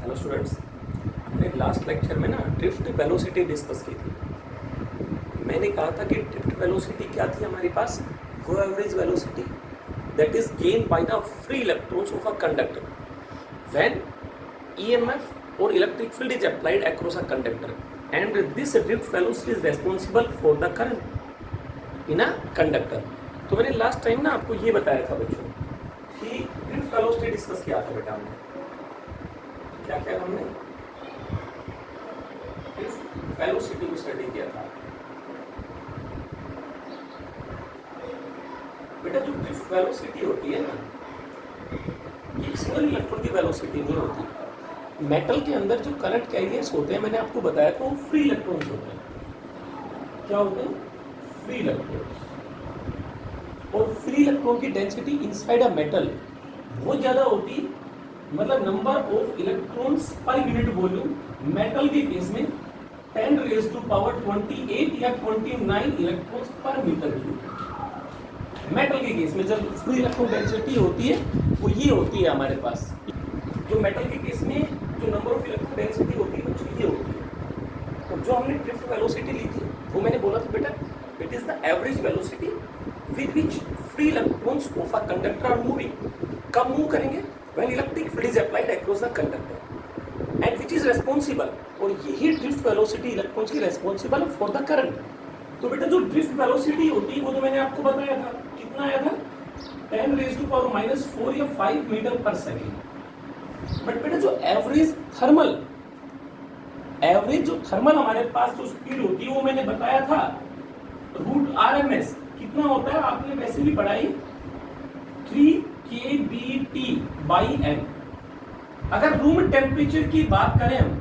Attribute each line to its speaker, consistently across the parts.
Speaker 1: Hello students, हमने last lecture में ना ड्रिफ्ट वेलोसिटी डिस्कस की थी। मैंने कहा था कि ड्रिफ्ट वेलोसिटी क्या थी हमारे पास, वो average velocity that is gain by the free electrons of a conductor when EMF or electric field is applied across a conductor, and this drift velocity is responsible for the current in a conductor। तो मैंने last time ना आपको ये बताया था बच्चों कि drift velocity discuss किया था बेटा। हमने क्या क्या हमने ड्रिफ्ट वेलोसिटी को स्टडी किया था बेटा। जो ड्रिफ्ट वेलोसिटी होती है ना, ये सिंगल इलेक्ट्रॉन की वेलोसिटी नहीं होती। मेटल के अंदर जो करंट कैरियर्स होते हैं, मैंने आपको बताया था, वो फ्री इलेक्ट्रॉन्स होते हैं। क्या होते हैं? Free electrons. और फ्री इलेक्ट्रॉन की डेंसिटी इनसाइड अ मेटल बहुत ज़्यादा होती है, मतलब number of electrons per unit volume. Metal के केस में 10⁻28 या 29 इलेक्ट्रॉन्स पर मीटर क्यूब। मेटल के केस में जब फ्री इलेक्ट्रॉन डेंसिटी होती है वो ये होती है हमारे पास। जो मेटल के केस में जो नंबर ऑफ इलेक्ट्रॉन डेंसिटी होती है वो ये होती है। और जो हमने ड्रिफ्ट वेलोसिटी ली थी वो मैंने बोला था बेटा, it is the average velocity with which free electrons of a conductor are moving. कब मूव करेंगे? when electric field is applied across the conductor and which is responsible, और यही ड्रिफ्ट वेलोसिटी इलेक्ट्रॉन्स की रेस्पॉन्सिबल फॉर द करंट। तो बेटा जो drift velocity होती है वो तो मैंने आपको बताया था, कितना आया था? 10⁻⁴ या 5 मीटर पर सेकेंड। बट बेटा जो एवरेज जो थर्मल हमारे पास जो स्पीड होती है वो मैंने बताया था √RMS कितना होता है, आपने वैसे भी पढ़ाई 3 kBT/m। अगर रूम टेम्परेचर की बात करें हम,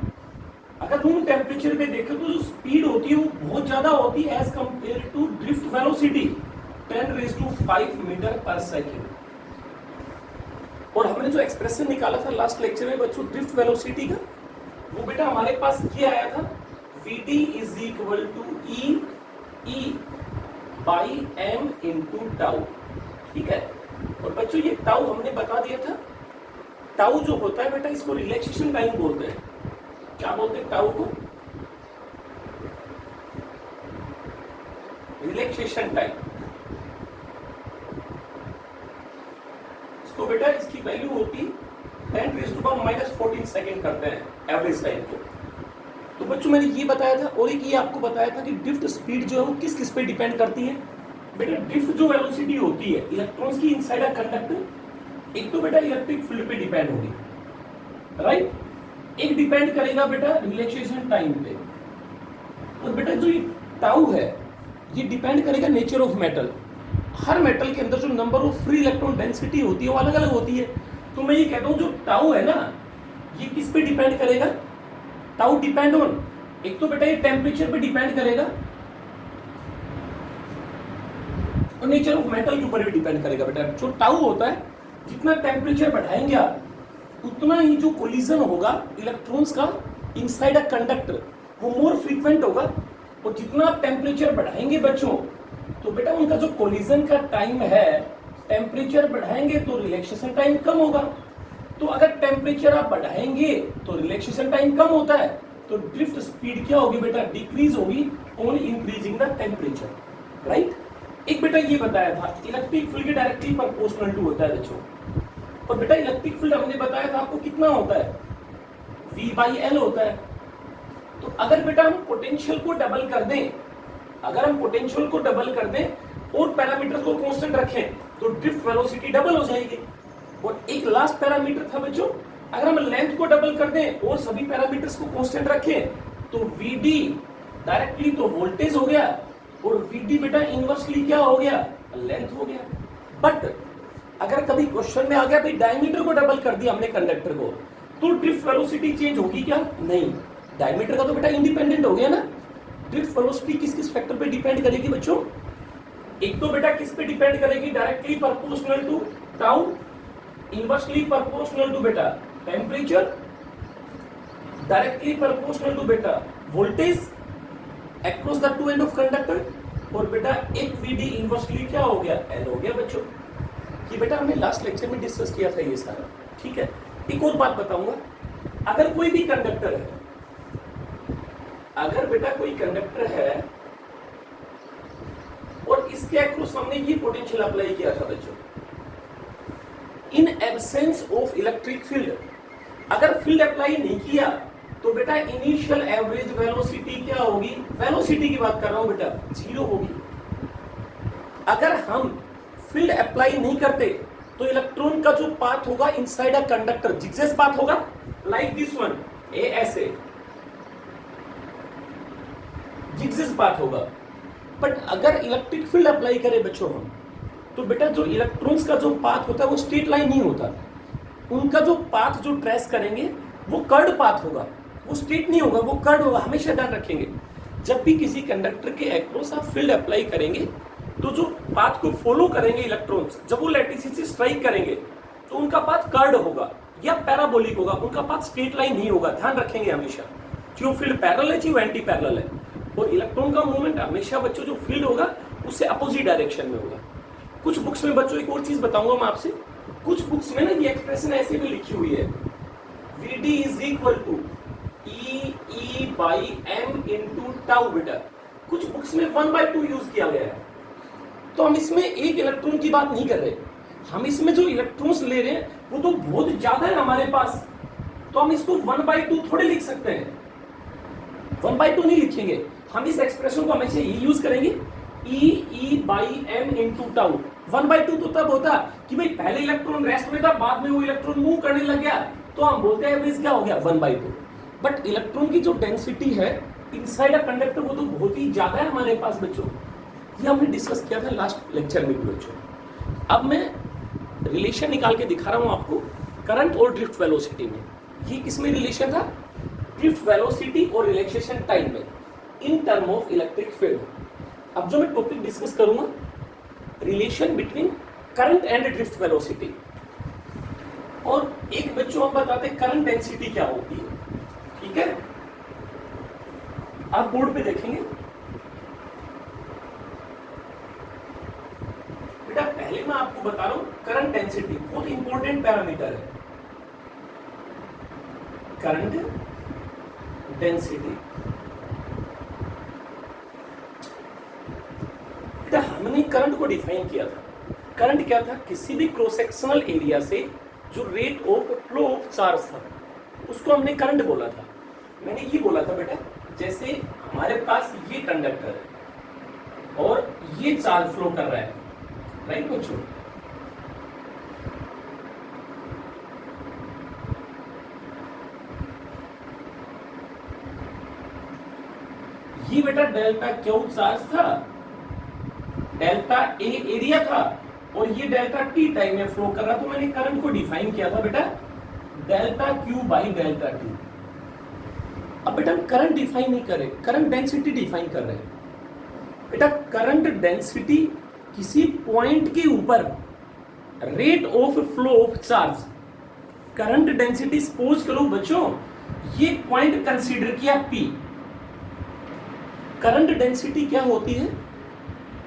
Speaker 1: अगर रूम टेम्परेचर पे देखें तो जो स्पीड होती है वो बहुत ज्यादा होती है as compared to drift velocity 10⁵ metre per second. और हमने जो एक्सप्रेशन निकाला था लास्ट लेक्चर में बच्चों ड्रिफ्ट वेलोसिटी का, वो बेटा हमारे पास क्या आया था? Vd = E/m × tau. ठीक है। और बच्चों ये टाउ हमने बता दिया था। टाउ जो होता है बेटा, इसको रिलैक्सेशन टाइम बोलते हैं। क्या बोलते हैं टाउ को? Relaxation time. इसको बेटा इसकी वैल्यू होती 10⁻⁻14 सेकेंड करते हैं एवरेज टाइम को। तो बच्चों मैंने ये बताया था, और एक ये आपको बताया था कि ड्रिफ्ट स्पीड जो है वो किस किस पे डिपेंड करती है। बेटा ड्रिफ्ट जो वेलोसिटी होती है इलेक्ट्रॉन्स की इनसाइड अ कंडक्टर, एक तो बेटा इलेक्ट्रिक फील्ड पे डिपेंड होगी, राइट। एक डिपेंड करेगा बेटा रिलैक्सेशन टाइम पे। और बेटा जो ये टाउ है ये डिपेंड करेगा nature of metal. Her metal के अंदर जो number of free electron density होती है वो अलग अलग होती है। तो मैं ये कहता हूँ जो टाउ है ना, ये किस पे डिपेंड करेगा? टाउ डिपेंड ऑन, एक तो बेटा ये टेम्परेचर पे डिपेंड करेगा और नेचर ऑफ मेटल के ऊपर भी डिपेंड करेगा। बेटा जो टाउ होता है, जितना टेम्परेचर बढ़ाएंगे आप उतना ही जो कोलिजन होगा इलेक्ट्रॉन्स का इनसाइड अ कंडक्टर वो मोर फ्रीक्वेंट होगा। और जितना आप टेम्परेचर बढ़ाएंगे बच्चों, तो बेटा उनका जो कोलिजन का टाइम है, टेम्परेचर बढ़ाएंगे तो रिलैक्सेशन टाइम कम होगा। तो अगर टेम्परेचर आप बढ़ाएंगे तो रिलैक्सेशन टाइम कम होता है, तो ड्रिफ्ट स्पीड क्या होगी बेटा? डिक्रीज होगी on increasing the temperature, right. एक बेटा ये बताया था इलेक्ट्रिक फील्ड के डायरेक्टली प्रोपोर्शनल टू होता है बच्चों। और बेटा इलेक्ट्रिक फील्ड हमने बताया था आपको कितना होता है? V/L होता है। तो अगर बेटा हम पोटेंशियल को डबल कर दें, और पैरामीटर्स को कांस्टेंट रखें तो ड्रिफ्ट वेलोसिटी डबल हो जाएगी। और एक लास्ट पैरामीटर था बच्चों, अगर हम लेंथ को डबल कर दें और सभी पैरामीटर्स को कांस्टेंट रखें तो Vd डायरेक्टली तो वोल्टेज हो गया, और Vd बेटा इनवर्सली क्या हो गया? लेंथ हो गया। बट अगर कभी क्वेश्चन में आ गया भाई डायमीटर को डबल कर दिया हमने कंडक्टर को, तो ड्रिफ्ट वेलोसिटी चेंज होगी क्या? नहीं। डायमीटर का तो बेटा इंडिपेंडेंट हो गया ना। ड्रिफ्ट वेलोसिटी किस किस फैक्टर पे डिपेंड करेगी बच्चों? एक तो बेटा किस पे डिपेंड करेगी? Directly proportional to tau, inversely proportional to बेटा टेम्परेचर, डायरेक्टली प्रोपोर्शनल टू बेटा voltage across the two end of conductor. और बेटा एक Vd इनवर्सली क्या हो गया? L हो गया बच्चों। ये बेटा हमने लास्ट लेक्चर में डिस्कस किया था ये सारा, ठीक है। एक और बात बताऊंगा, अगर कोई भी कंडक्टर है, अगर बेटा कोई कंडक्टर है और इसके अक्रॉस हमने ये पोटेंशियल अप्लाई किया था बच्चों, in absence of electric field, अगर फील्ड अप्लाई नहीं किया तो बेटा इनिशियल एवरेज वेलोसिटी क्या होगी, वेलोसिटी की बात कर रहा हूं बेटा, 0 होगी। अगर हम फील्ड अप्लाई नहीं करते तो इलेक्ट्रॉन का जो पाथ होगा inside a conductor zigzag path होगा, लाइक दिस वन, ए ऐसे जिगजैग पाथ होगा। बट अगर इलेक्ट्रिक फील्ड अप्लाई करें बच्चों हम, तो बेटा जो इलेक्ट्रॉन्स का जो पाथ होता है वो स्ट्रेट लाइन नहीं होता, उनका जो पाथ जो ट्रेस करेंगे वो कर्ड पाथ होगा, वो स्ट्रेट नहीं होगा, वो कर्ड होगा। हमेशा ध्यान रखेंगे जब भी किसी कंडक्टर के अक्रॉस आप फील्ड अप्लाई करेंगे तो जो पाथ को फॉलो करेंगे इलेक्ट्रॉन्स, जब वो लैटिस से स्ट्राइक करेंगे तो उनका पाथ कर्ड होगा या पैराबोलिक होगा, उनका पाथ स्ट्रेट लाइन नहीं होगा। ध्यान रखेंगे हमेशा, जो फील्ड पैरेलल है जो एंटी पैरेलल है, और इलेक्ट्रॉन का मूवमेंट हमेशा बच्चों जो फील्ड होगा उससे अपोजिट डायरेक्शन में होगा। कुछ बुक्स में बच्चों एक और चीज बताऊंगा मैं आपसे, कुछ बुक्स में ना ये एक्सप्रेशन ऐसे भी लिखी हुई है, Vd is equal to E by m into tau बेटा, कुछ बुक्स में 1/2 यूज किया गया है। तो हम इसमें एक इलेक्ट्रॉन की बात नहीं कर रहे, हम इसमें जो इलेक्ट्रॉन्स ले रहे हैं वो तो बहुत ज्यादा है हमारे पास, तो हम इसको 1/2 थोड़े लिख सकते हैं, 1/2 नहीं लिखेंगे, हम इस एक्सप्रेशन को हमेशा ये यूज करेंगे, E by m into tau. 1/2 तो तब होता कि भाई पहले इलेक्ट्रॉन रेस्ट में था, बाद में वो इलेक्ट्रॉन मूव करने लग गया, तो हम बोलते हैं एवरेज क्या हो गया 1/2। बट इलेक्ट्रॉन की जो डेंसिटी है इनसाइड अ कंडक्टर वो तो बहुत ही ज्यादा है हमारे पास बच्चों, ये हमने डिस्कस किया था लास्ट लेक्चर में बच्चों। अब मैं रिलेशन निकाल के दिखा रहा हूं आपको करंट और ड्रिफ्ट वेलोसिटी में। ये किसमें रिलेशन था, ड्रिफ्ट वेलोसिटी और रिलैक्सेशन टाइम में, in term of electric field. अब जो मैं टॉपिक डिस्कस करूंगा, relation between current and drift velocity, और एक बच्चों हम बताते हैं करंट डेंसिटी क्या होती है, ठीक है। आप बोर्ड पे देखेंगे बेटा, पहले मैं आपको बता रहा हूं करंट डेंसिटी बहुत इंपॉर्टेंट पैरामीटर है, करंट डेंसिटी। बेटा हमने करंट को डिफाइन किया था, करंट क्या था, किसी भी क्रॉस सेक्शनल एरिया से जो rate of flow of charge था उसको हमने करंट बोला था। मैंने ये बोला था बेटा, जैसे हमारे पास ये कंडक्टर है और ये चार्ज फ्लो कर रहा है, राइट बच्चों, ये बेटा डेल्टा क्यू चार्ज था, डेल्टा ए एरिया था, और ये डेल्टा टी टाइम में फ्लो कर रहा, तो मैंने करंट को डिफाइन किया था बेटा delta Q by delta T. अब बेटा हम करंट डिफाइन नहीं कर रहे, करंट डेंसिटी डिफाइन कर रहे हैं। बेटा करंट डेंसिटी किसी पॉइंट के ऊपर rate of flow of charge, current density suppose करो बच्चों ये पॉइंट कंसीडर किया P। करंट डेंसिटी क्या होती है,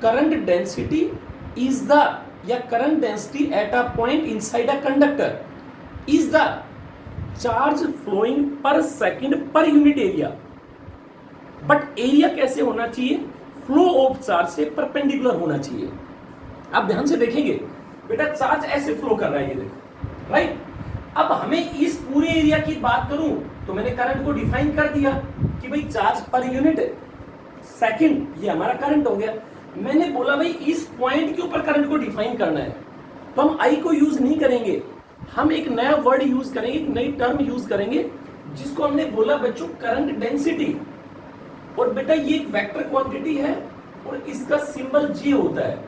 Speaker 1: करंट डेंसिटी इज द, या current density at a point inside a conductor is the charge flowing per second per unit area. But area कैसे होना चाहिए, फ्लो ऑफ चार्ज से perpendicular होना चाहिए। आप ध्यान से देखेंगे बेटा चार्ज ऐसे फ्लो कर रहा है, ये देखो, राइट। अब हमें इस पूरे एरिया की बात करूं तो मैंने करंट को डिफाइन कर दिया कि भाई चार्ज पर यूनिट सेकंड, ये हमारा करंट हो गया। मैंने बोला भाई इस पॉइंट के ऊपर करंट को डिफाइन करना है, तो हम आई को यूज नहीं करेंगे, हम एक नया वर्ड यूज करेंगे, एक नई टर्म यूज करेंगे जिसको हमने बोला बच्चों करंट डेंसिटी। और बेटा ये एक वेक्टर क्वांटिटी है और इसका सिंबल G होता है,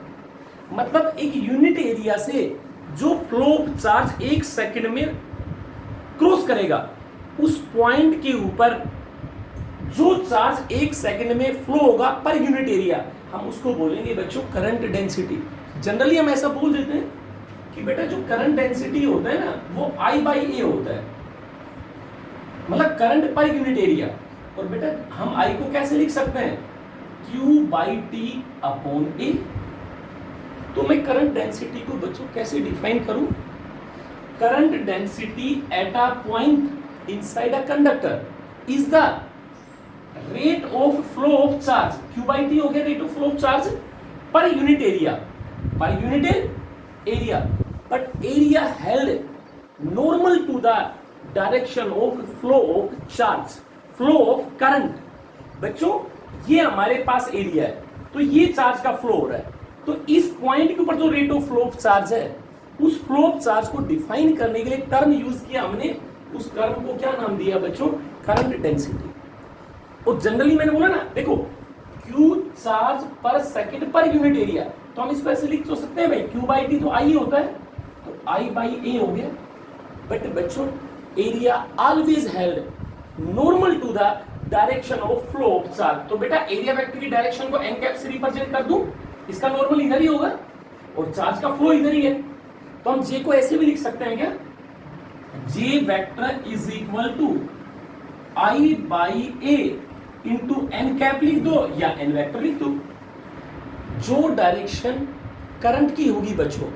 Speaker 1: मतलब एक यूनिट एरिया से जो फ्लो चार्ज एक सेकंड में क्रॉस करेगा उस पॉइंट के ऊपर जो चार्ज एक सेकंड में फ्लो होगा पर यूनिट एरिया, हम उसको बोलेंगे बच्चों करंट डेंसिटी। जनरली हम ऐसा बोल देते हैं कि बेटा जो करंट डेंसिटी होता है ना वो I/A होता है, मतलब करंट पर यूनिट एरिया। और बेटा हम I को कैसे लिख सकते हैं, Q/T/A। तो मैं करंट डेंसिटी को बच्चों कैसे डिफाइन करूं, current density at a point inside a conductor is the rate of flow of charge. Q by T हो गया rate of flow of charge per unit area. Per unit area. But area held normal to the direction of flow of charge, flow of current. बच्चों ये हमारे पास area है, तो ये charge का flow हो रहा है, तो इस पॉइंट के ऊपर जो rate of flow of charge है, उस फ्लो ऑफ चार्ज को डिफाइन करने के लिए टर्म यूज किया हमने. उस टर्म को क्या नाम दिया बच्चों? Current density. और जनरली मैंने बोला ना, देखो Q चार्ज पर सेकंड पर यूनिट एरिया, तो हम इसको ऐसे लिख तो सकते हैं भाई, Q बाई टी तो आई होता है, तो I बाई ए हो गया. बट बच्चों area always held normal to the direction of flow of charge. तो बेटा एरिया वेक्टर की डायरेक्शन को एन कैप से रिप्रेजेंट कर दूं, इसका नॉर्मल इधर ही होगा और चार्ज का फ्लो इधर ही है. तो हम जे को ऐसे भी लिख सकते हैं क्या? J vector is equal to I by A into n cap लिख दो या एन वेक्टर लिख दो. जो डायरेक्शन करंट की होगी बच्चों,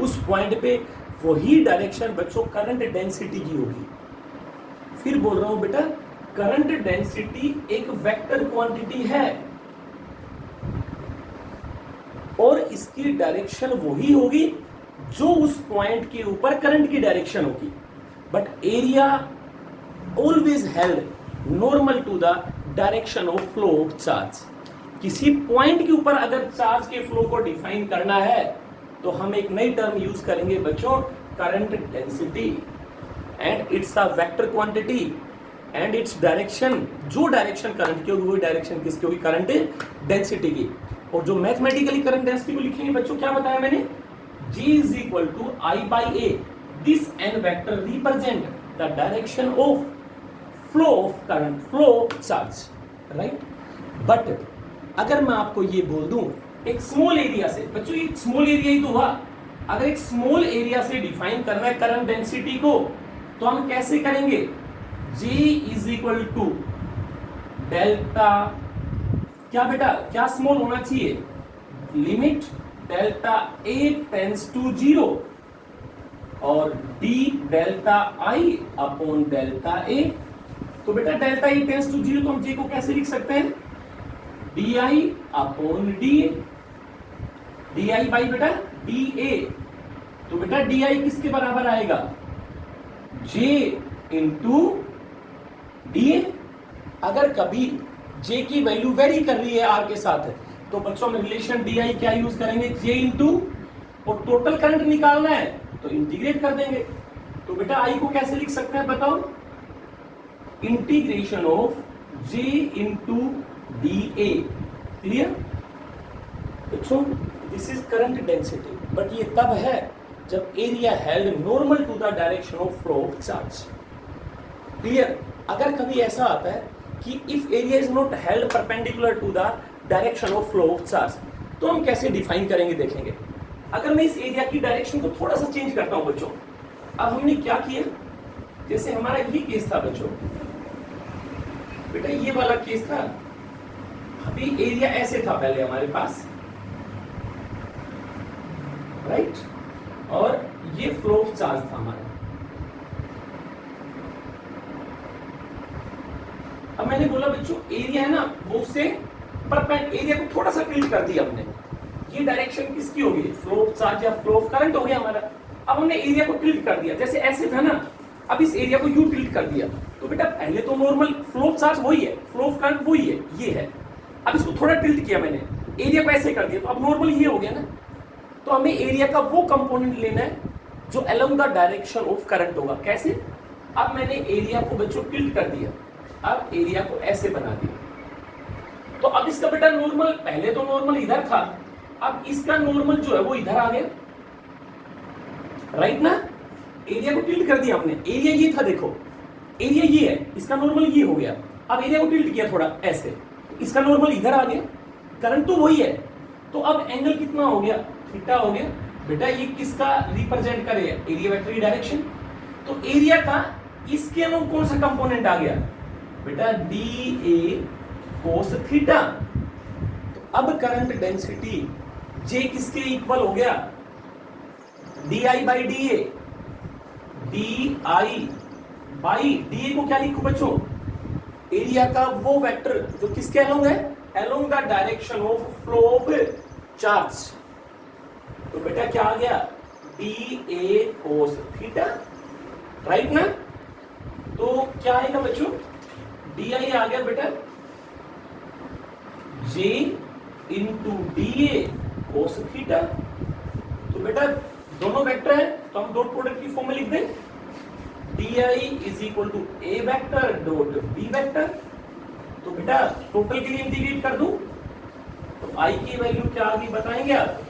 Speaker 1: उस पॉइंट पे वही डायरेक्शन बच्चों करंट डेंसिटी की होगी. फिर बोल रहा हूं बेटा, करंट डेंसिटी एक वेक्टर क्वांटिटी है और इसकी डायरेक्शन वही होगी जो उस पॉइंट के ऊपर करंट की डायरेक्शन होगी. But area always held normal to the direction of flow of charge. किसी पॉइंट के ऊपर अगर चार्ज के फ्लो को डिफाइन करना है तो हम एक नई टर्म यूज करेंगे बच्चों, current density, and it's a vector quantity and its direction. जो डायरेक्शन करंट की होगी वही डायरेक्शन किसकी होगी? करंट डेंसिटी की. और जो मैथमेटिकली करंट डेंसिटी को लिखेंगे बच्चों, क्या बताया मैंने? G is equal to I by A. This n vector represent the direction of flow of current, flow of charge, right? But अगर मैं आपको ये बोल दूं एक स्मॉल एरिया से, बच्चों ये स्मॉल एरिया ही तो हुआ, अगर एक स्मॉल एरिया से डिफाइन करना है करंट डेंसिटी को, तो हम कैसे करेंगे? G is equal to delta, क्या बेटा, क्या स्मॉल होना चाहिए? Limit delta A tends to 0 और D delta I upon delta A. तो बेटा डेल्टा E टेंस टू 0, तो हम J को कैसे लिख सकते हैं? DI upon DA, DI by बेटा DA. तो बेटा DI किसके बराबर आएगा? J into DA. अगर कभी J की वैल्यू वेरी कर रही है R के साथ, तो बच्चों में रिलेशन DI क्या यूज करेंगे? J इंटू, और टोटल करंट निकालना है तो इंटीग्रेट कर देंगे. तो बेटा I को कैसे लिख सकते हैं बताओ? Integration of J into DA. Clear बच्चों? This is current density. But ये तब है जब area held normal to the direction of flow of charge. Clear? अगर कभी ऐसा आता है कि if area is not held perpendicular to the direction of flow of charge, तो हम कैसे डिफाइन करेंगे देखेंगे. अगर मैं इस एरिया की डायरेक्शन को थोड़ा सा चेंज करता हूं बच्चों, अब हमने क्या किया, जैसे हमारा ये केस था बच्चों, बेटा ये वाला केस था, अभी एरिया ऐसे था पहले हमारे पास, राइट, और ये फ्लो ऑफ चार्ज था हमारा. अब मैंने बोला बच्चों एरिया है ना, वो उससे एरिया को थोड़ा सा टिल्ट कर दिया हमने. ये डायरेक्शन किसकी होगी? फ्लो ऑफ चार्ज या फ्लो ऑफ करंट हो गया हमारा. अब हमने एरिया को टिल्ट कर दिया, जैसे ऐसे था ना, अब इस एरिया को यू टिल्ट कर दिया. तो बेटा पहले तो नॉर्मल फ्लो ऑफ चार्ज वही है, फ्लो ऑफ करंट वही है, ये है. अब इसको थोड़ा टिल्ट किया मैंने, एरिया को ऐसे कर दिया, तो अब नॉर्मल ये हो गया ना. तो हमें एरिया का वो कंपोनेंट लेना है जो along the direction of current होगा. कैसे? अब मैंने एरिया को बच्चों टिल्ट कर दिया, अब एरिया को ऐसे बना दिया. तो अब इसका बेटा नॉर्मल, पहले तो नॉर्मल इधर था, अब इसका नॉर्मल जो है वो इधर आ गया, राइट ना. एरिया को टिल्ट कर दिया हमने, एरिया ये था, देखो एरिया ये है, इसका नॉर्मल ये हो गया. अब एरिया को टिल्ट किया थोड़ा ऐसे, इसका नॉर्मल इधर आ गया, करंट तो वही है. तो अब एंगल कितना हो गया? थीटा हो गया. बेटा ये किसका रिप्रेजेंट करेगा? एरिया वेक्टर की डायरेक्शन. तो एरिया का इसके अनुरूप कौन सा कंपोनेंट आ गया? बेटा DA कोस थीटा. तो अब करंट डेंसिटी J किसके इक्वल हो गया? DI by DA. DI by D को क्या लिखूं बच्चों, एरिया का वो वेक्टर जो किसके अलोंग है, along the direction of flow of charge. तो बेटा क्या आ गया, D A cos theta, right ना। तो क्या आएगा बच्चों, डी आई आ गया बेटा J into D A cos theta. तो बेटा दोनों वेक्टर है तो हम डॉट प्रोडक्ट की फॉर्म में लिख दें, d I is equal to A vector dot B vector. तो बेटा टोटल के लिए इंटीग्रेट कर दूं तो आई की वैल्यू क्या आ गई बताएंगे आप,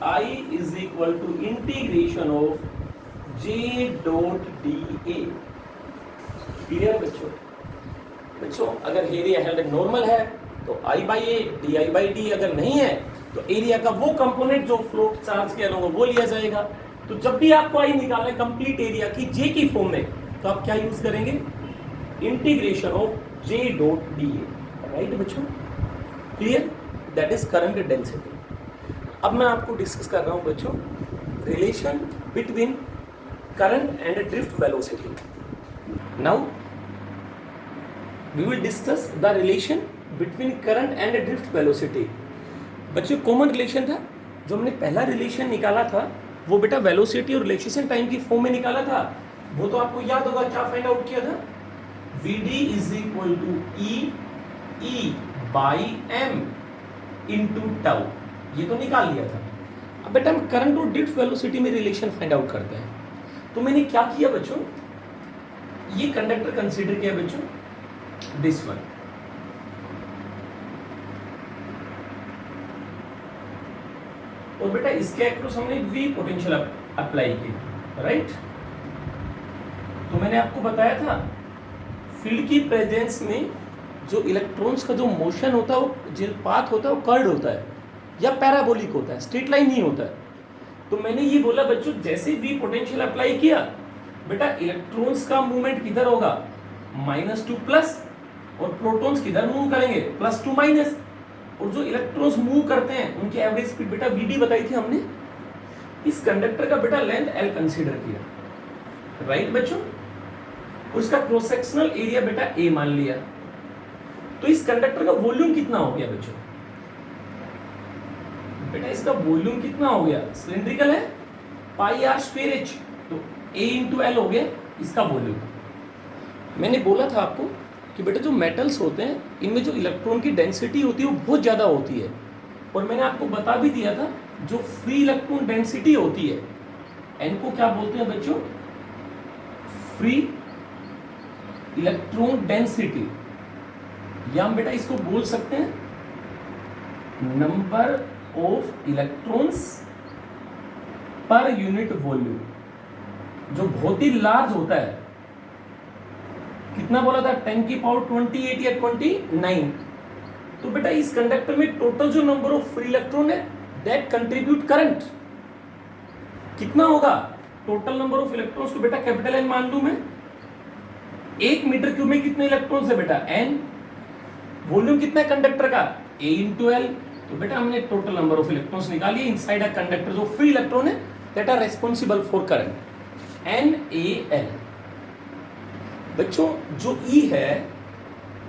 Speaker 1: I is equal to integration of J dot D A. Clear बच्चों, बच्चों अगर एरिया हेल्ड नॉर्मल है तो I by A D I by D, अगर नहीं है तो एरिया का वो कंपोनेंट जो फ्लो चार्ज के अलोंग वो लिया जाएगा। तो जब भी आपको आई निकालना है कंप्लीट एरिया की जे की फॉर्म में, तो आप क्या यूज करेंगे, integration of J dot D A, right बच्चों। Clear, that is current density. अब मैं आपको डिस्कस कर रहा हूं बच्चों relation between current and drift velocity. Now we will discuss the relation between current and drift velocity. बच्चों कॉमन रिलेशन था जो हमने पहला रिलेशन निकाला था वो बेटा वेलोसिटी और रिलैक्सेशन टाइम की फॉर्म में निकाला था। वो तो आपको याद होगा, क्या फाइंड आउट किया था, V D is equal to E by m into tau, ये तो निकाल लिया था। अब बेटा हम करंट और ड्रिफ्ट वेलोसिटी में रिलेशन फाइंड आउट करते हैं। तो मैंने क्या किया बच्चों, ये कंडक्टर कंसीडर किया बच्चों, दिस वन, और बेटा इसके अक्रॉस हमने वी पोटेंशियल अप्लाई की, राइट। तो मैंने आपको बताया था फील्ड की प्रेजेंस में जो इलेक्ट्रॉन्स का जो मोशन होता है वो जो पाथ होता है वो कर्व्ड होता है या पैराबोलिक होता है, स्ट्रेट लाइन नहीं होता है। तो मैंने ये बोला बच्चों जैसे वी पोटेंशियल अप्लाई किया बेटा इलेक्ट्रॉन्स का मूवमेंट किधर होगा, माइनस टू प्लस, और प्रोटॉन्स किधर मूव करेंगे, प्लस टू माइनस। और जो इलेक्ट्रॉन्स मूव करते हैं उनकी एवरेज स्पीड बेटा वीडी बताई थी हमने। इस कंडक्टर का बेटा लेंथ एल कंसीडर किया, राइट बच्चों। उसका क्रॉस सेक्शनल एरिया बेटा ए मान लिया। तो इस कंडक्टर का वॉल्यूम कितना हो गया बच्चों, बेटा इसका वॉल्यूम कितना हो गया, सिलिंड्रिकल है, पाई आर स्क्वायर एच, तो ए इंटू एल हो गया इसका वॉल्यूम। मैंने बोला था आपको कि बेटा जो मेटल्स होते हैं इनमें जो इलेक्ट्रॉन की डेंसिटी होती है वो बहुत ज़्यादा होती है। और मैंने आपको बता भी दिया था जो फ्री इलेक्ट्रॉन डेंसिटी होती है एन को क्या बोलते हैं बच्चों, फ्री इलेक्ट्रॉन डेंसिटी, या हम बेटा इसको बोल सकते हैं number of electrons per unit volume, जो बहुत ही लार्ज होता है। कितना बोला था, 10 की पावर 28 या 29। तो बेटा इस कंडक्टर में टोटल जो नंबर ऑफ फ्री इलेक्ट्रॉन है दैट कंट्रीब्यूट करंट कितना होगा, टोटल नंबर ऑफ इलेक्ट्रॉन्स को बेटा कैपिटल एन मान लूं मैं। 1 मीटर क्यूब में कितने इलेक्ट्रॉन्स है बेटा एन, वॉल्यूम कितना है कंडक्टर का ए इंटू एल। तो बेटा हमने टोटल नंबर ऑफ इलेक्ट्रॉन्स निकाली इनसाइड अ कंडक्टर, जो फ्री इलेक्ट्रॉन है that are responsible for current, N E A. बच्चों जो E है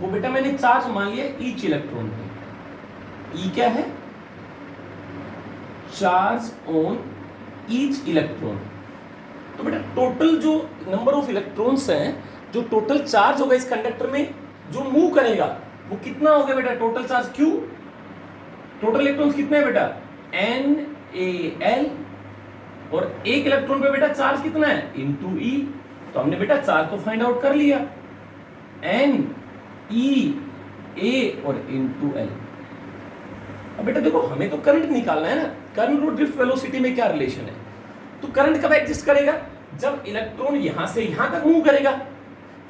Speaker 1: वो बेटा मैंने चार्ज मान लिया ईच इलेक्ट्रॉन पे। E क्या है, चार्ज ऑन ईच इलेक्ट्रॉन। तो बेटा टोटल जो नंबर ऑफ इलेक्ट्रॉन्स हैं, जो टोटल चार्ज होगा इस कंडक्टर में जो मूव करेगा वो कितना हो गया बेटा, total charge Q। Total electrons कितने हैं बेटा N A L, और एक इलेक्ट्रॉन पे बेटा चार्ज कितना है इनटू E। तो हमने बेटा चार्ज को फाइंड आउट कर लिया, N E A और इनटू L। अब बेटा देखो हमें तो करंट निकालना है ना, करंट और ड्रिफ्ट वेलोसिटी में क्या रिलेशन है। तो करंट कब एग्जिस्ट करेगा, जब इलेक्ट्रॉन यहां से यहां तक मूव करेगा,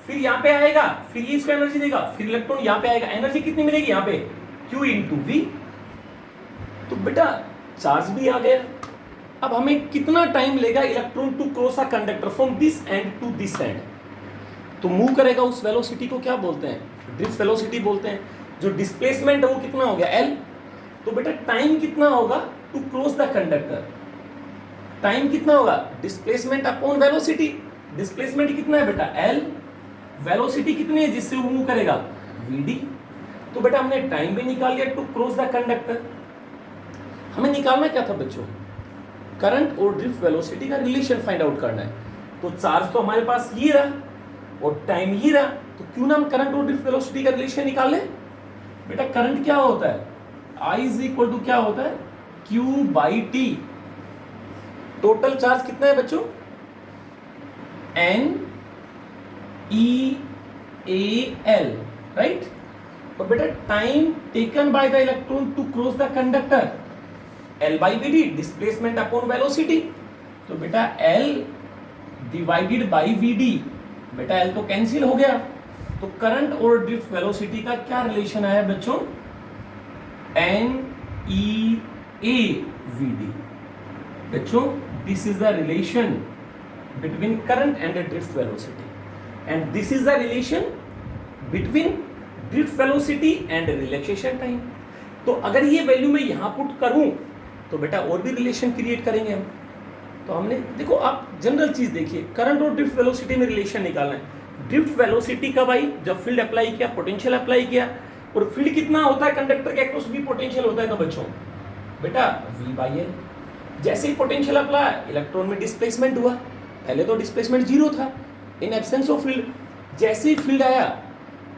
Speaker 1: फिर यहां पे आएगा, फिर ये इसको एनर्जी देगा, फिर इलेक्ट्रॉन यहां पे आएगा, एनर्जी कितनी मिलेगी यहां पे Q इंटू V। तो बेटा चार्ज भी आ गया। अब हमें कितना टाइम लेगा electron to cross a conductor from this end to this end, तो मूव करेगा उस वेलोसिटी को क्या बोलते हैं, ड्रिफ्ट वेलोसिटी बोलते हैं। जो डिस्प्लेसमेंट है वो कितना हो गया L। तो बेटा टाइम कितना होगा to cross the conductor, time कितना होगा डिस्प्लेसमेंट अपॉन वेलोसिटी। डिस्प्लेसमेंट कितना है बेटा L, वेलोसिटी कितनी है जिससे वो मूव करेगा, vd। तो बेटा हमने टाइम भी निकाल लिया टू क्रॉस द कंडक्टर। हमें निकालना क्या था बच्चों, करंट और ड्रिफ्ट वेलोसिटी का रिलेशन फाइंड आउट करना है। तो चार्ज तो हमारे पास ये रहा और टाइम ये रहा, तो क्यों ना हम करंट और ड्रिफ्ट वेलोसिटी का रिलेशन निकाल लें। बेटा करंट क्या होता है, I इज इक्वल टू क्या होता है, Q by T. Total charge कितना है बच्चों, N E A L, right. और बेटा time taken by the electron to cross the conductor, L by V D, displacement upon velocity. तो बेटा L divided by V D, बेटा L तो cancel हो गया। तो करंट और ड्रिफ्ट वेलोसिटी का क्या रिलेशन आया बच्चों, N E A V D। बच्चों this is the relation between current and drift velocity, and this is the relation between drift velocity and relaxation time. तो अगर ये वैल्यू मैं यहां पुट करूं तो बेटा और भी रिलेशन क्रिएट करेंगे हम। तो हमने देखो, आप जनरल चीज देखिए, करंट और ड्रिफ्ट वेलोसिटी में रिलेशन निकालना है। ड्रिफ्ट वेलोसिटी कब आई, जब फील्ड अप्लाई किया, पोटेंशियल अप्लाई किया। और फील्ड कितना होता है कंडक्टर के अक्रॉस, भी पोटेंशियल होता है ना बच्चों, बेटा V बाई एल। जैसे ही पोटेंशियल अप्लाई, इलेक्ट्रॉन में डिस्प्लेसमेंट हुआ। पहले तो डिस्प्लेसमेंट जीरो था इन एब्सेंस ऑफ फील्ड। जैसे ही फील्ड आया,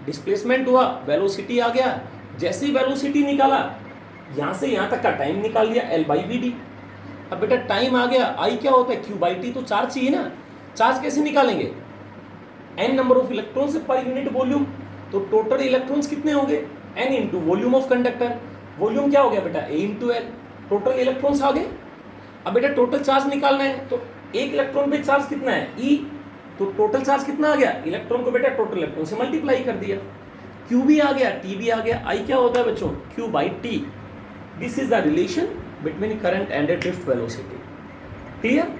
Speaker 1: डिस्प्लेसमेंट हुआ, वेलोसिटी आ गया। जैसे ही वेलोसिटी निकाला, यहां से यहां तक का टाइम निकाल लिया, L बाई वी डी। अब बेटा टाइम आ गया, I क्या होता है, Q बाई टी। तो चार्ज चाहिए ना, चार्ज कैसे निकालेंगे, N number of electrons per unit volume. तो टोटल इलेक्ट्रॉन्स कितने होंगे, N into volume of conductor. Volume क्या हो गया बेटा, A into L. Total electrons आ गए। अब बेटा टोटल चार्ज निकालना है, तो एक इलेक्ट्रॉन पे चार्ज कितना है, E। तो टोटल चार्ज कितना आ गया, इलेक्ट्रॉन को बेटा टोटल इलेक्ट्रॉन से मल्टीप्लाई कर दिया। Q भी आ गया, T भी आ गया। I क्या होता है बच्चों, Q by T. This is the relation between current and drift velocity. Clear.